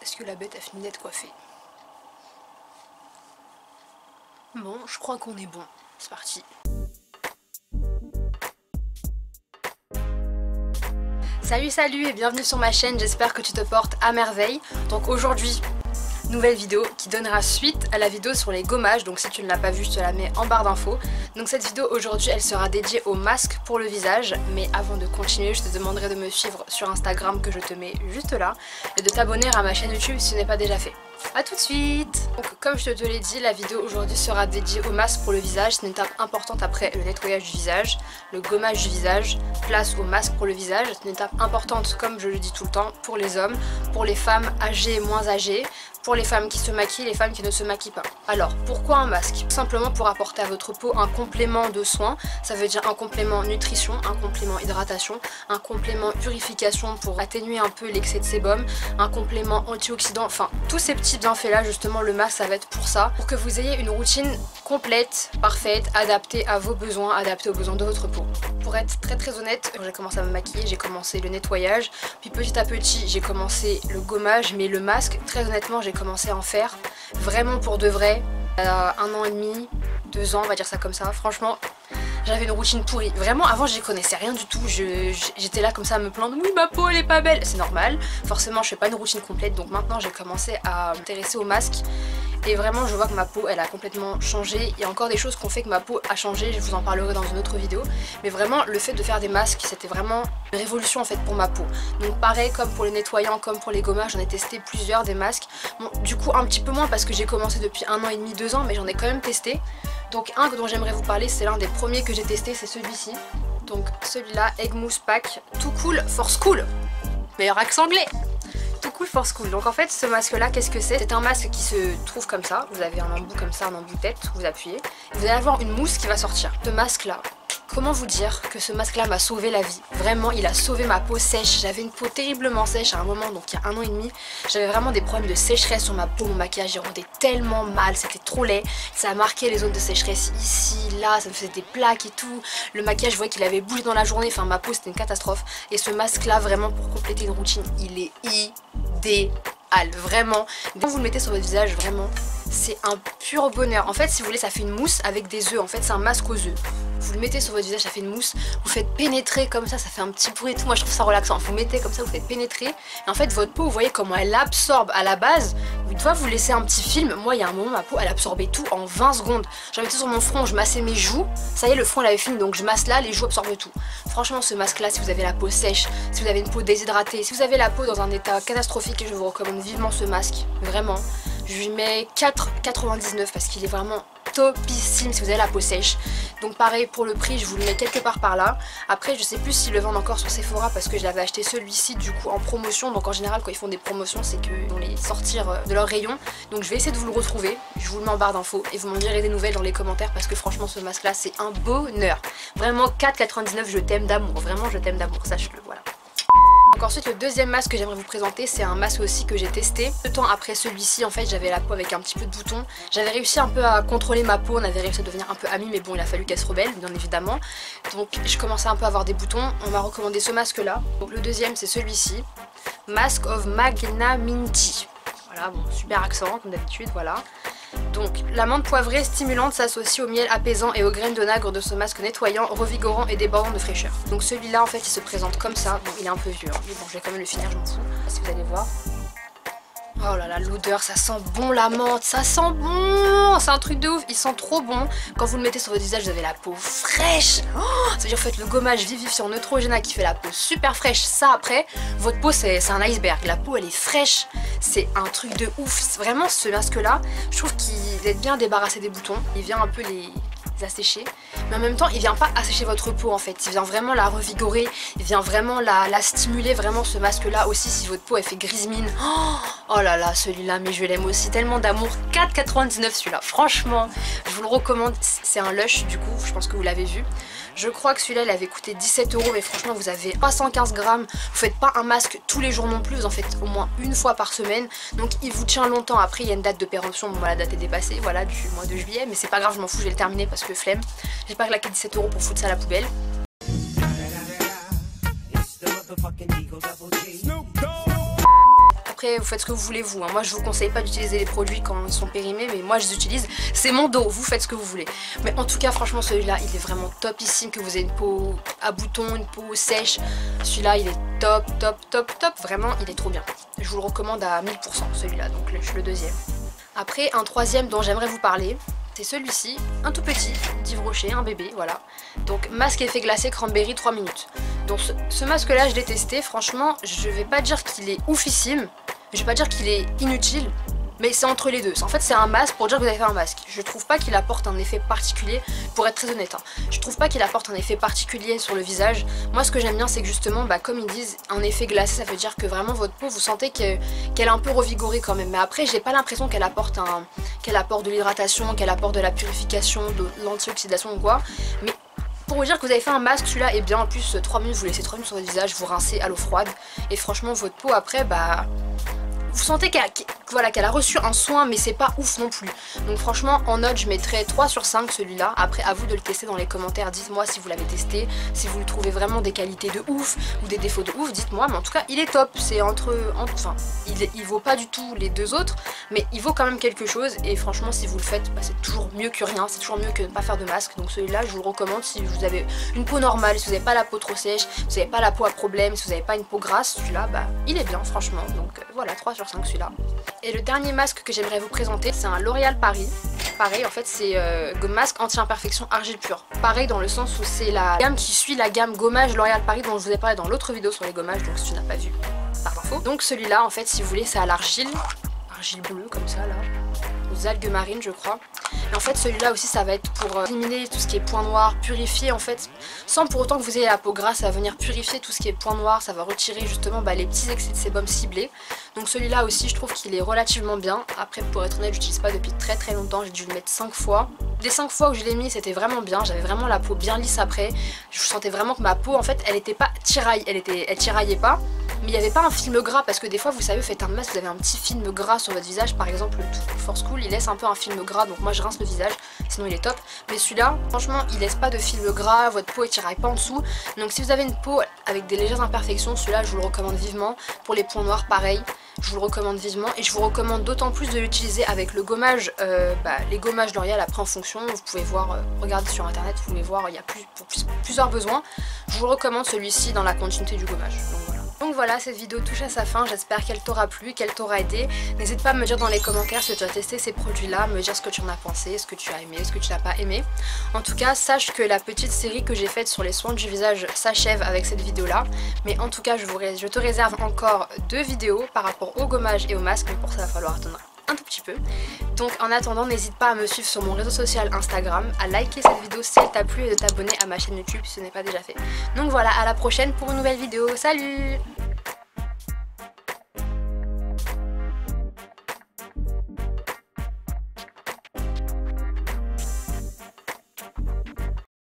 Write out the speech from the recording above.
Est-ce que la bête a fini d'être coiffée? Bon, je crois qu'on est bon. C'est parti. Salut et bienvenue sur ma chaîne, j'espère que tu te portes à merveille. Donc aujourd'hui, nouvelle vidéo qui donnera suite à la vidéo sur les gommages. Donc si tu ne l'as pas vue, je te la mets en barre d'infos. Donc cette vidéo aujourd'hui, elle sera dédiée aux masques pour le visage. Mais avant de continuer, je te demanderai de me suivre sur Instagram que je te mets juste là. Et de t'abonner à ma chaîne YouTube si ce n'est pas déjà fait. A tout de suite. Donc comme je te l'ai dit, la vidéo aujourd'hui sera dédiée aux masques pour le visage. C'est une étape importante après le nettoyage du visage, le gommage du visage, place aux masques pour le visage. C'est une étape importante, comme je le dis tout le temps, pour les hommes, pour les femmes âgées et moins âgées, pour les femmes qui se maquillent et les femmes qui ne se maquillent pas. Alors pourquoi un masque? Tout simplement pour apporter à votre peau un complément de soins. Ça veut dire un complément nutrition, un complément hydratation, un complément purification pour atténuer un peu l'excès de sébum, un complément antioxydant, enfin tous ces petits bienfaits là, justement le masque ça va être pour ça, pour que vous ayez une routine complète, parfaite, adaptée à vos besoins, adaptée aux besoins de votre peau. Pour être très honnête, quand j'ai commencé à me maquiller, j'ai commencé le nettoyage, puis petit à petit j'ai commencé le gommage, mais le masque, très honnêtement j'ai commencé à en faire vraiment pour de vrai, 1 an et demi, 2 ans on va dire ça comme ça, franchement. J'avais une routine pourrie. Vraiment, avant, j'y connaissais rien du tout. J'étais là comme ça à me plaindre. Oui, ma peau, elle est pas belle. C'est normal. Forcément, je fais pas une routine complète. Donc maintenant, j'ai commencé à m'intéresser aux masques. Et vraiment, je vois que ma peau, elle a complètement changé. Il y a encore des choses qui ont fait que ma peau a changé. Je vous en parlerai dans une autre vidéo. Mais vraiment, le fait de faire des masques, c'était vraiment une révolution en fait pour ma peau. Donc pareil, comme pour les nettoyants, comme pour les gommages, j'en ai testé plusieurs des masques. Bon, du coup, un petit peu moins parce que j'ai commencé depuis 1 an et demi, 2 ans. Mais j'en ai quand même testé. Donc un dont j'aimerais vous parler, c'est l'un des premiers que j'ai testé, c'est celui-ci. Donc celui-là, Egg Mousse Pack, Too Cool for School. Meilleur accent anglais. Too Cool for School. Donc en fait ce masque là, qu'est-ce que c'est? C'est un masque qui se trouve comme ça. Vous avez un embout comme ça, un embout tête, vous appuyez. Vous allez avoir une mousse qui va sortir. Ce masque là, comment vous dire que ce masque là m'a sauvé la vie? Vraiment, il a sauvé ma peau sèche. J'avais une peau terriblement sèche à un moment, donc il y a 1 an et demi. J'avais vraiment des problèmes de sécheresse sur ma peau, mon maquillage il rendait tellement mal, c'était trop laid. Ça a marqué les zones de sécheresse ici, là, ça me faisait des plaques et tout. Le maquillage, je voyais qu'il avait bougé dans la journée, enfin ma peau c'était une catastrophe. Et ce masque là, vraiment pour compléter une routine, il est idéal, vraiment. Quand vous le mettez sur votre visage, vraiment, c'est un pur bonheur. En fait, si vous voulez, ça fait une mousse avec des œufs. En fait, c'est un masque aux œufs. Vous le mettez sur votre visage, ça fait une mousse. Vous faites pénétrer comme ça fait un petit bruit et tout. Moi, je trouve ça relaxant. Vous mettez comme ça, vous faites pénétrer. Et en fait, votre peau, vous voyez comment elle absorbe à la base. Une fois, vous laissez un petit film. Moi, il y a un moment, ma peau, elle absorbait tout en 20 secondes. J'en mettais sur mon front, je massais mes joues. Ça y est, le front, elle avait fini. Donc, je masse là, les joues absorbent tout. Franchement, ce masque-là, si vous avez la peau sèche, si vous avez une peau déshydratée, si vous avez la peau dans un état catastrophique, je vous recommande vivement ce masque. Vraiment. Je lui mets 4,99 parce qu'il est vraiment topissime si vous avez la peau sèche. Donc pareil pour le prix, je vous le mets quelque part par là. Après je sais plus s'ils le vendent encore sur Sephora parce que je l'avais acheté celui-ci du coup en promotion. Donc en général quand ils font des promotions c'est qu'ils vont les sortir de leur rayon. Donc je vais essayer de vous le retrouver, je vous le mets en barre d'infos et vous m'en direz des nouvelles dans les commentaires parce que franchement ce masque là c'est un bonheur. Vraiment 4,99, je t'aime d'amour, vraiment je t'aime d'amour, sache-le, voilà. Donc ensuite le deuxième masque que j'aimerais vous présenter, c'est un masque aussi que j'ai testé. Peu de temps après celui-ci, en fait j'avais la peau avec un petit peu de boutons. J'avais réussi un peu à contrôler ma peau, on avait réussi à devenir un peu amis, mais bon il a fallu qu'elle se rebelle bien évidemment. Donc je commençais un peu à avoir des boutons, on m'a recommandé ce masque là. Donc le deuxième c'est celui-ci, Mask of Magnanimity. Voilà, bon super accent comme d'habitude, voilà. Donc la menthe poivrée stimulante s'associe au miel apaisant et aux graines de nacre de ce masque nettoyant, revigorant et débordant de fraîcheur. Donc celui-là en fait il se présente comme ça, bon il est un peu vieux, hein. Mais bon je vais quand même le finir, je m'en fous, si vous allez voir. Oh là là, l'odeur, ça sent bon la menthe, ça sent bon, c'est un truc de ouf, il sent trop bon. Quand vous le mettez sur votre visage, vous avez la peau fraîche. Oh, ça veut dire vous faites le gommage vivifiant Neutrogena qui fait la peau super fraîche. Ça après, votre peau c'est un iceberg, la peau elle est fraîche, c'est un truc de ouf. Vraiment ce masque là, je trouve qu'il est bien débarrassé des boutons, il vient un peu les assécher, mais en même temps il vient pas assécher votre peau en fait, il vient vraiment la revigorer, il vient vraiment la stimuler. Vraiment ce masque là aussi, si votre peau elle fait grise mine, oh là là celui-là, mais je l'aime aussi tellement d'amour. 4,99 celui-là, franchement je vous le recommande. C'est un Lush du coup, je pense que vous l'avez vu. Je crois que celui-là il avait coûté 17 €, mais franchement vous avez 315 grammes. Vous faites pas un masque tous les jours non plus, vous en faites au moins une fois par semaine, donc il vous tient longtemps. Après il y a une date de péremption, bon la date est dépassée, voilà, du mois de juillet, mais c'est pas grave, je m'en fous, je vais le terminer parce que flemme. J'ai pas claqué 17 € pour foutre ça à la poubelle. après vous faites ce que vous voulez vous, hein. Moi je vous conseille pas d'utiliser les produits quand ils sont périmés, mais moi je les utilise, c'est mon dos, vous faites ce que vous voulez. Mais en tout cas franchement celui-là il est vraiment topissime, que vous avez une peau à boutons, une peau sèche, celui-là il est top, vraiment il est trop bien. Je vous le recommande à 1000% celui-là, donc le deuxième. Après un troisième dont j'aimerais vous parler, c'est celui-ci, un tout petit, d'Yves Rocher, un bébé, voilà. Donc masque effet glacé cranberry 3 minutes. Donc ce masque là je l'ai testé, franchement je vais pas dire qu'il est oufissime, je vais pas dire qu'il est inutile, mais c'est entre les deux. En fait c'est un masque pour dire que vous avez fait un masque. Je trouve pas qu'il apporte un effet particulier, pour être très honnête, hein. Je trouve pas qu'il apporte un effet particulier sur le visage. Moi ce que j'aime bien c'est que justement, comme ils disent, un effet glacé ça veut dire que vraiment votre peau vous sentez qu'elle est un peu revigorée quand même. Mais après j'ai pas l'impression qu'elle apporte de l'hydratation, qu'elle apporte de la purification, de l'antioxydation ou quoi. Mais pour vous dire que vous avez fait un masque, celui-là est bien. En plus 3 minutes, vous laissez 3 minutes sur votre visage, vous rincez à l'eau froide. Et franchement votre peau après vous sentez qu'elle a reçu un soin, mais c'est pas ouf non plus. Donc franchement en note je mettrais 3 sur 5 celui-là. Après à vous de le tester dans les commentaires, dites-moi si vous l'avez testé, si vous le trouvez vraiment des qualités de ouf ou des défauts de ouf, dites-moi. Mais en tout cas il est top, c'est enfin il vaut pas du tout les deux autres, mais il vaut quand même quelque chose. Et franchement si vous le faites, c'est toujours mieux que rien, c'est toujours mieux que de ne pas faire de masque. Donc celui-là je vous le recommande si vous avez une peau normale, si vous n'avez pas la peau trop sèche, si vous n'avez pas la peau à problème, si vous n'avez pas une peau grasse, celui-là il est bien franchement. Donc voilà, 3 sur 5 celui-là. Et le dernier masque que j'aimerais vous présenter, c'est un L'Oréal Paris. Pareil en fait c'est masque anti-imperfection argile pure. Pareil dans le sens où c'est la gamme qui suit la gamme gommage L'Oréal Paris dont je vous ai parlé dans l'autre vidéo sur les gommages, donc si tu n'as pas vu, par info. Donc celui-là en fait si vous voulez c'est à l'argile, argile bleue comme ça là, aux algues marines je crois. Et en fait celui-là aussi ça va être pour éliminer tout ce qui est point noir, purifier en fait, sans pour autant que vous ayez la peau grasse, ça va venir purifier tout ce qui est point noir, ça va retirer justement les petits excès de sébum ciblés. Donc celui-là aussi je trouve qu'il est relativement bien. Après pour être honnête j'utilise pas depuis très longtemps, j'ai dû le mettre 5 fois. Les 5 fois où je l'ai mis c'était vraiment bien, j'avais vraiment la peau bien lisse après. Je sentais vraiment que ma peau en fait elle était pas tiraille, elle tiraillait pas. Mais il n'y avait pas un film gras parce que des fois vous savez vous faites un masque, vous avez un petit film gras sur votre visage, par exemple le Too Force Cool il laisse un peu un film gras, donc moi je rince le visage, sinon il est top. Mais celui-là franchement il laisse pas de film gras, votre peau elle tiraille pas en dessous. Donc si vous avez une peau avec des légères imperfections, celui-là je vous le recommande vivement. Pour les points noirs pareil, je vous le recommande vivement. Et je vous recommande d'autant plus de l'utiliser avec le gommage, les gommages L'Oréal après en fonction, vous pouvez voir, regardez sur internet, vous pouvez voir, il y a plusieurs besoins. Je vous recommande celui-ci dans la continuité du gommage. Donc voilà, cette vidéo touche à sa fin, j'espère qu'elle t'aura plu, qu'elle t'aura aidé. N'hésite pas à me dire dans les commentaires si tu as testé ces produits-là, me dire ce que tu en as pensé, ce que tu as aimé, ce que tu n'as pas aimé. En tout cas, sache que la petite série que j'ai faite sur les soins du visage s'achève avec cette vidéo-là. Mais en tout cas, je te réserve encore 2 vidéos par rapport au gommage et au masque, mais pour ça, il va falloir attendre un tout petit peu. Donc en attendant, n'hésite pas à me suivre sur mon réseau social Instagram, à liker cette vidéo si elle t'a plu et de t'abonner à ma chaîne YouTube si ce n'est pas déjà fait. Donc voilà, à la prochaine pour une nouvelle vidéo. Salut!